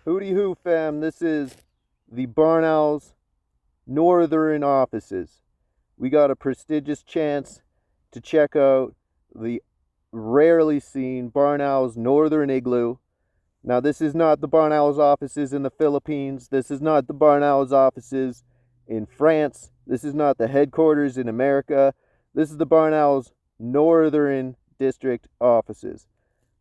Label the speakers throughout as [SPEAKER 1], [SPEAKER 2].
[SPEAKER 1] Hooty hoo fam, this is the Barn Owlz Northern offices. We got a prestigious chance to check out the rarely seen Barn Owlz Northern Igloo. Now this is not the Barn Owlz offices in the Philippines. This is not the Barn Owlz offices in France. This is not the headquarters in America. This is the Barn Owlz Northern District offices.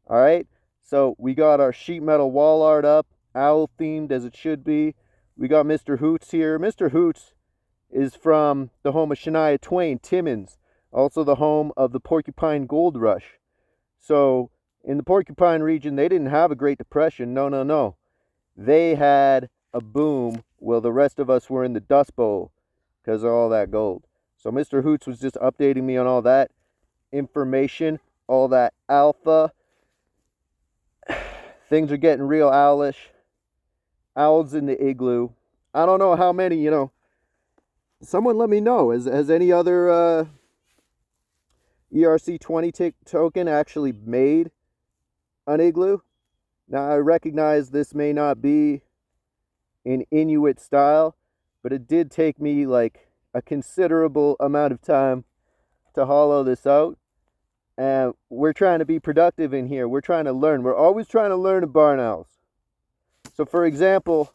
[SPEAKER 1] Alright, so we got our sheet metal wall art up, owl themed as it should be. We got Mr. Hoots here. Mr. Hoots is from the home of Shania Twain, Timmins, also the home of the Porcupine Gold Rush. So in the Porcupine region, they didn't have a Great Depression. No. They had a boom while the rest of us were in the Dust Bowl because of all that gold. So Mr. Hoots was just updating me on all that information, all that alpha. Things are getting real owlish. Owls in the igloo. I don't know how many, someone let me know. Has any other ERC20 token actually made an igloo? Now I recognize this may not be in Inuit style, but it did take me like a considerable amount of time to hollow this out. And we're trying to be productive in here. We're trying to learn. We're always trying to learn at Barn Owlz. So for example,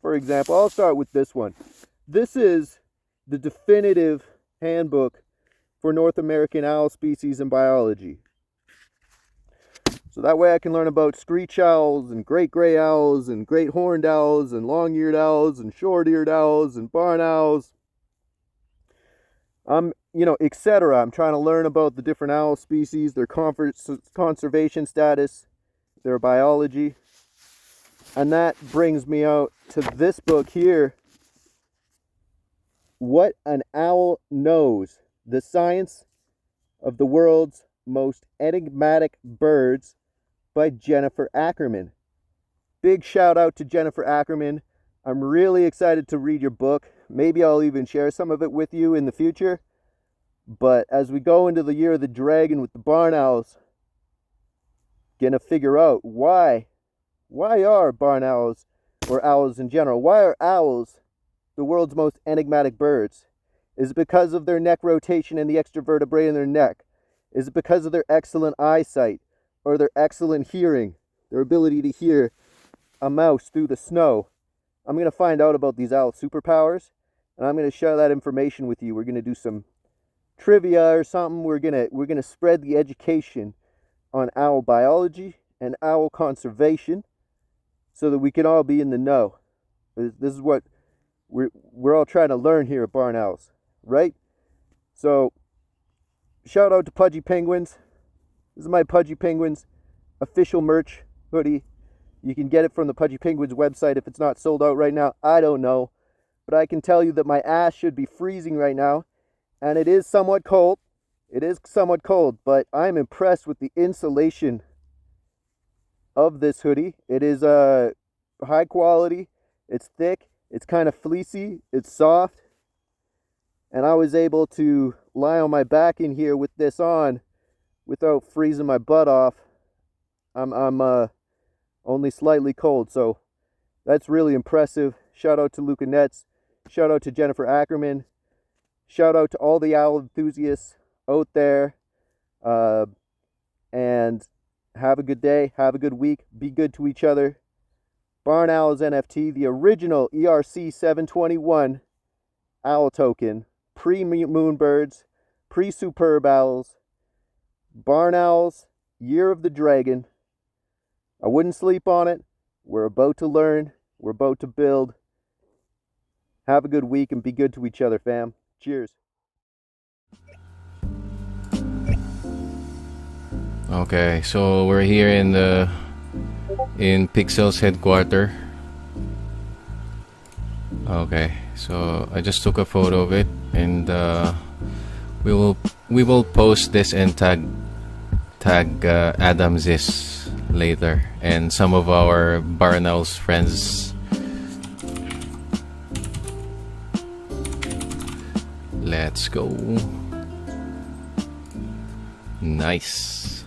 [SPEAKER 1] I'll start with this one. This is the definitive handbook for North American owl species and biology. So that way I can learn about screech owls and great gray owls and great horned owls and long-eared owls and short-eared owls and barn owls. Etc. I'm trying to learn about the different owl species, their conservation status, their biology. And that brings me out to this book here, What an Owl Knows, The Science of the World's Most Enigmatic Birds by Jennifer Ackerman. Big shout out to Jennifer Ackerman. I'm really excited to read your book. Maybe I'll even share some of it with you in the future. But as we go into the year of the dragon with the Barn Owlz, gonna figure out why are barn owls, or owls in general, why are owls the world's most enigmatic birds? Is it because of their neck rotation and the extra vertebrae in their neck? Is it because of their excellent eyesight or their excellent hearing, their ability to hear a mouse through the snow? I'm going to find out about these owl superpowers, and I'm going to share that information with you. We're going to do some trivia or something. We're going to spread the education on owl biology and owl conservation, so that we can all be in the know. This is what we're all trying to learn here at Barn Owlz, right? So, shout out to Pudgy Penguins. This is my Pudgy Penguins official merch hoodie. You can get it from the Pudgy Penguins website if it's not sold out right now. I don't know. But I can tell you that my ass should be freezing right now. And it is somewhat cold. But I'm impressed with the insulation of this hoodie. It is high quality, it's thick, it's kind of fleecy, it's soft, and I was able to lie on my back in here with this on without freezing my butt off. I'm only slightly cold, so that's really impressive. Shout out to Luca Nets, shout out to Jennifer Ackerman, shout out to all the owl enthusiasts out there, and have a good day, have a good week, be good to each other. Barn Owlz NFT, the original ERC 721 owl token, pre-moonbirds, pre-superb owls. Barn Owlz, Year of the Dragon. I wouldn't sleep on it. We're about to learn. We're about to build. Have a good week and be good to each other, fam. Cheers.
[SPEAKER 2] Okay, so we're here in Pixel's headquarters. Okay, so I just took a photo of it, and we will post this and tag tag Adams is later and some of our Barnell's friends. Let's go. Nice.